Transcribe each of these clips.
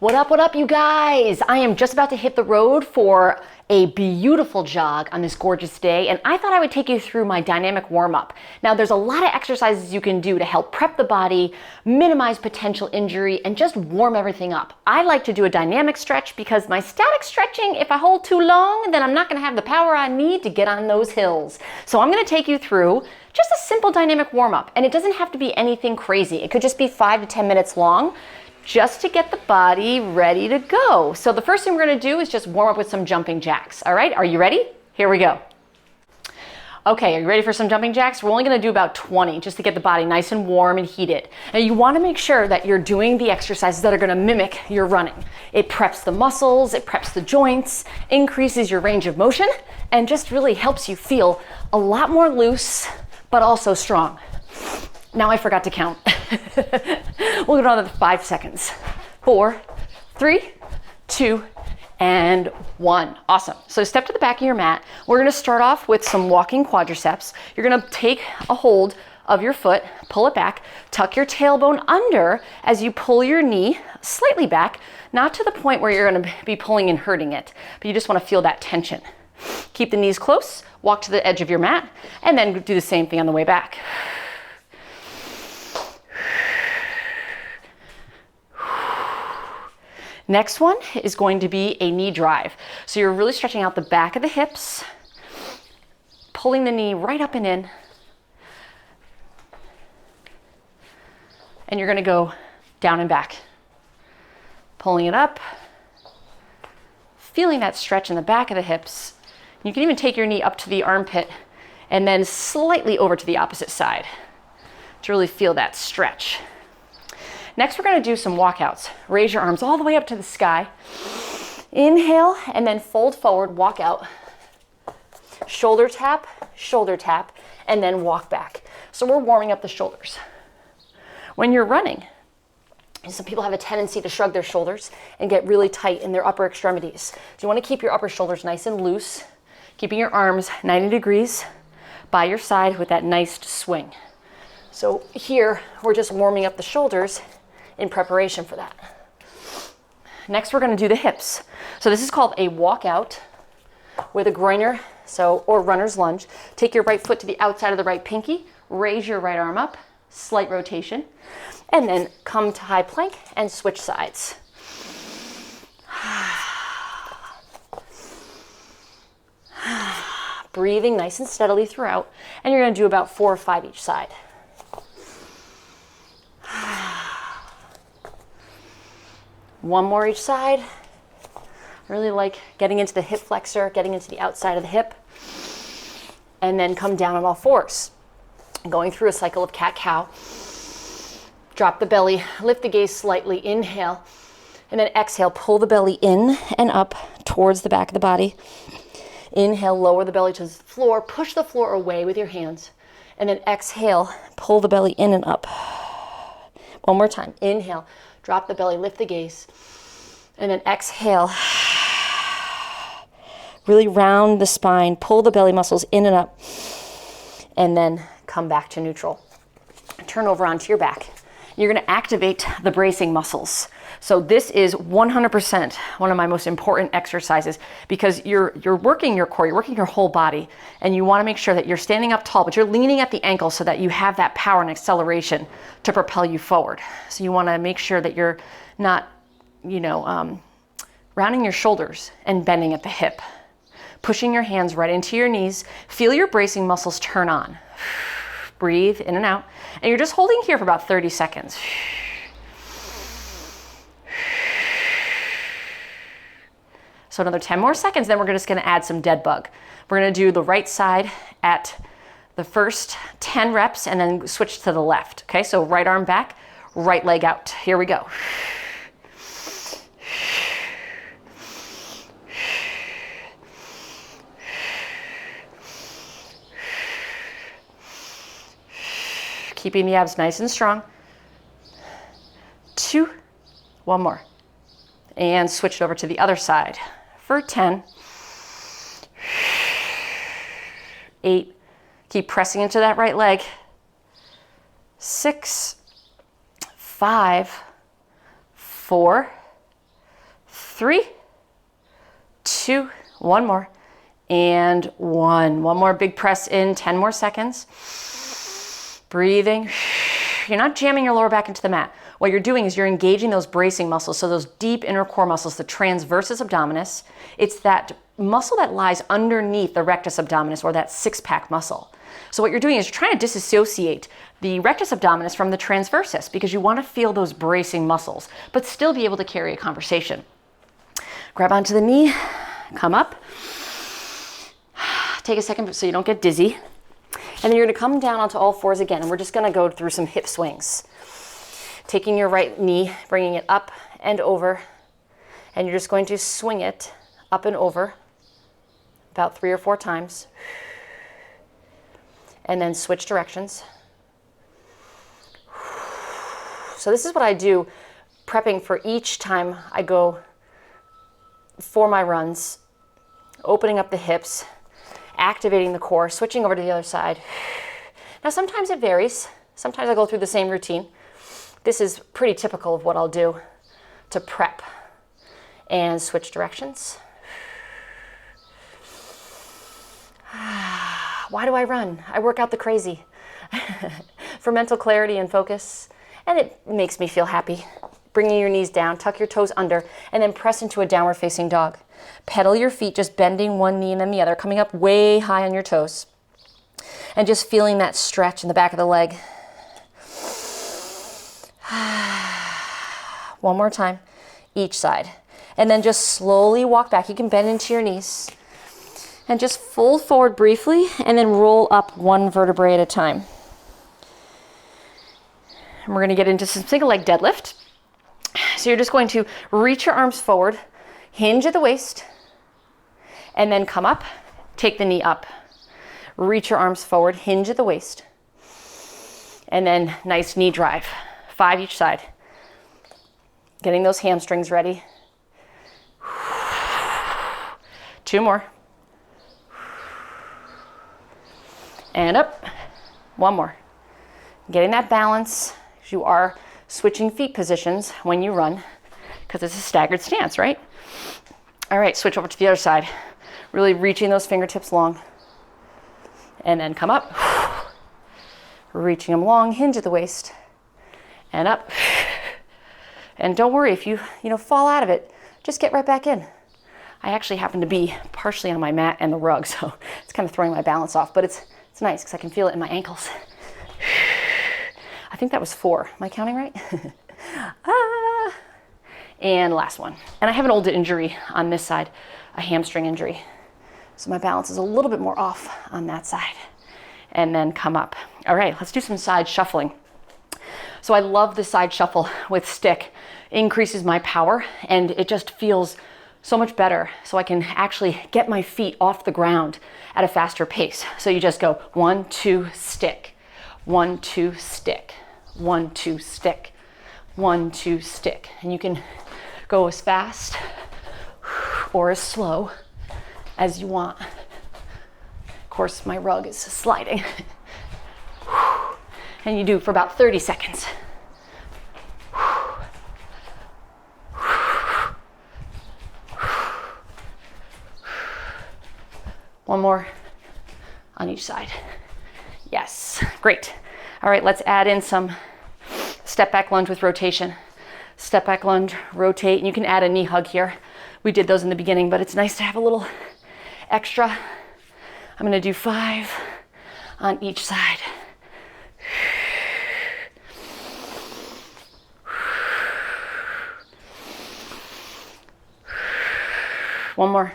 What up, you guys? I am just about to hit the road for a beautiful jog on this gorgeous day, and I thought I would take you through my dynamic warm-up. Now, there's a lot of exercises you can do to help prep the body, minimize potential injury, and just warm everything up. I like to do a dynamic stretch because my static stretching, if I hold too long, then I'm not gonna have the power I need to get on those hills. So I'm gonna take you through just a simple dynamic warm-up, and it doesn't have to be anything crazy. It could just be 5 to 10 minutes long, just to get the body ready to go. So the first thing we're gonna do is just warm up with some jumping jacks. All right, are you ready? Here we go. Okay, are you ready for some jumping jacks? We're only gonna do about 20 just to get the body nice and warm and heated. Now you wanna make sure that you're doing the exercises that are gonna mimic your running. It preps the muscles, it preps the joints, increases your range of motion, and just really helps you feel a lot more loose, but also strong. Now I forgot to count. We'll go another 5 seconds. 4, 3, 2, and 1. Awesome. So step to the back of your mat. We're gonna start off with some walking quadriceps. You're gonna take a hold of your foot, pull it back, tuck your tailbone under as you pull your knee slightly back, not to the point where you're gonna be pulling and hurting it, but you just wanna feel that tension. Keep the knees close, walk to the edge of your mat, and then do the same thing on the way back. Next one is going to be a knee drive. So you're really stretching out the back of the hips, pulling the knee right up and in, and you're gonna go down and back. Pulling it up, feeling that stretch in the back of the hips. You can even take your knee up to the armpit and then slightly over to the opposite side to really feel that stretch. Next, we're gonna do some walkouts. Raise your arms all the way up to the sky. Inhale, and then fold forward, walk out. Shoulder tap, and then walk back. So we're warming up the shoulders. When you're running, some people have a tendency to shrug their shoulders and get really tight in their upper extremities. So you wanna keep your upper shoulders nice and loose, keeping your arms 90 degrees by your side with that nice swing. So here, we're just warming up the shoulders in preparation for that. Next, we're gonna do the hips. So this is called a walkout with a groiner, or runner's lunge. Take your right foot to the outside of the right pinky, raise your right arm up, slight rotation, and then come to high plank and switch sides. Breathing nice and steadily throughout, and you're gonna do about 4 or 5 each side. One more each side. I really like getting into the hip flexor, getting into the outside of the hip, and then come down on all fours. Going through a cycle of cat-cow. Drop the belly, lift the gaze slightly, inhale, and then exhale, pull the belly in and up towards the back of the body. Inhale, lower the belly to the floor, push the floor away with your hands, and then exhale, pull the belly in and up. One more time, inhale, drop the belly, lift the gaze, and then exhale. Really round the spine, pull the belly muscles in and up, and then come back to neutral. Turn over onto your back. You're gonna activate the bracing muscles. So this is 100% one of my most important exercises because you're working your core, you're working your whole body, and you wanna make sure that you're standing up tall, but you're leaning at the ankle so that you have that power and acceleration to propel you forward. So you wanna make sure that you're not, rounding your shoulders and bending at the hip. Pushing your hands right into your knees. Feel your bracing muscles turn on. Breathe in and out. And you're just holding here for about 30 seconds. So another 10 more seconds, then we're just gonna add some dead bug. We're gonna do the right side at the first 10 reps and then switch to the left. Okay, so right arm back, right leg out. Here we go. Keeping the abs nice and strong. 2, one more. And switch it over to the other side for 10. 8, keep pressing into that right leg. 6, 5, 4, 3, 2, one more, and 1. One more big press in, 10 more seconds. Breathing. You're not jamming your lower back into the mat. What you're doing is you're engaging those bracing muscles, so those deep inner core muscles, the transversus abdominis. It's that muscle that lies underneath the rectus abdominis, or that six-pack muscle. So what you're doing is you're trying to disassociate the rectus abdominis from the transversus, because you want to feel those bracing muscles, but still be able to carry a conversation. Grab onto the knee, come up. Take a second so you don't get dizzy. And then you're gonna come down onto all fours again, and we're just gonna go through some hip swings. Taking your right knee, bringing it up and over, and you're just going to swing it up and over about 3 or 4 times. And then switch directions. So this is what I do prepping for each time I go for my runs, opening up the hips, activating the core, switching over to the other side. Now sometimes it varies. Sometimes I go through the same routine. This is pretty typical of what I'll do to prep and switch directions. Why do I run? I work out the crazy for mental clarity and focus, and it makes me feel happy. Bringing your knees down, tuck your toes under, and then press into a downward facing dog. Pedal your feet, just bending one knee and then the other, coming up way high on your toes, and just feeling that stretch in the back of the leg. One more time, each side. And then just slowly walk back. You can bend into your knees. And just fold forward briefly, and then roll up one vertebrae at a time. And we're gonna get into some single leg deadlift. So you're just going to reach your arms forward, hinge at the waist, and then come up, take the knee up. Reach your arms forward, hinge at the waist, and then nice knee drive. 5 each side. Getting those hamstrings ready. 2 more. And up. 1 more. Getting that balance. You are switching feet positions when you run, because it's a staggered stance, right? All right, switch over to the other side. Really reaching those fingertips long. And then come up. Reaching them long, hinge at the waist. And up. And don't worry if you fall out of it, just get right back in. I actually happen to be partially on my mat and the rug, so it's kind of throwing my balance off, but it's nice because I can feel it in my ankles. I think that was 4. Am I counting right? And last one. And I have an old injury on this side, a hamstring injury. So my balance is a little bit more off on that side. And then come up. All right, let's do some side shuffling. So I love the side shuffle with stick. Increases my power, and it just feels so much better. So I can actually get my feet off the ground at a faster pace. So you just go 1, 2, stick. 1, 2, stick. 1, 2, stick. 1, 2, stick. And you can go as fast or as slow as you want. Of course, my rug is sliding. And you do for about 30 seconds. One more on each side. Yes, great. All right, let's add in some step back lunge with rotation. Step back lunge, rotate, and you can add a knee hug here. We did those in the beginning, but it's nice to have a little extra. I'm gonna do 5 on each side. One more.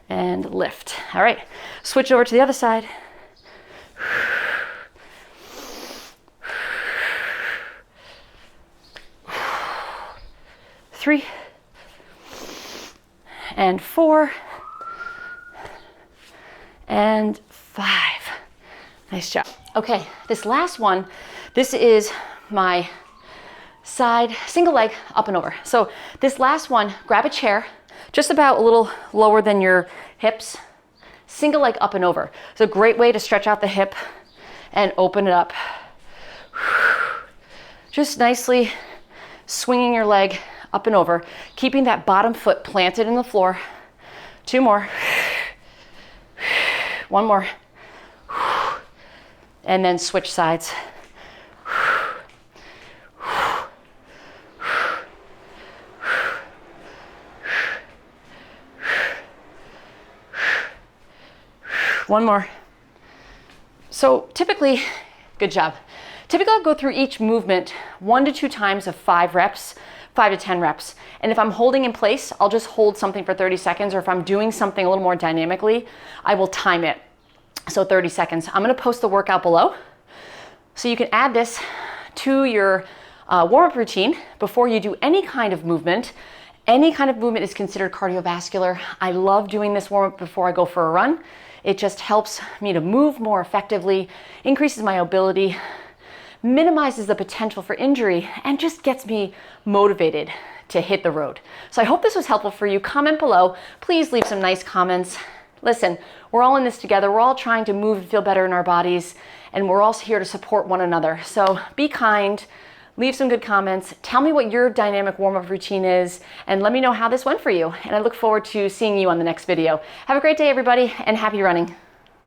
And lift. All right, switch over to the other side. 3 and 4 and 5. Nice job. Okay, this last one, this is my side single leg up and over. So this last one, grab a chair just about a little lower than your hips, single leg up and over. It's a great way to stretch out the hip and open it up. Just nicely swinging your leg up and over, keeping that bottom foot planted in the floor. 2 more. 1 more. And then switch sides. One more. So typically, good job. Typically I'll go through each movement 1 to 2 times of 5 reps, 5 to 10 reps. And if I'm holding in place, I'll just hold something for 30 seconds, or if I'm doing something a little more dynamically, I will time it. So 30 seconds. I'm gonna post the workout below. So you can add this to your warm-up routine before you do any kind of movement. Any kind of movement is considered cardiovascular. I love doing this warm-up before I go for a run. It just helps me to move more effectively, increases my mobility, minimizes the potential for injury, and just gets me motivated to hit the road. So I hope this was helpful for you. Comment below. Please leave some nice comments. Listen, we're all in this together. We're all trying to move and feel better in our bodies, and we're all here to support one another. So be kind, leave some good comments, tell me what your dynamic warm-up routine is, and let me know how this went for you. And I look forward to seeing you on the next video. Have a great day, everybody, and happy running.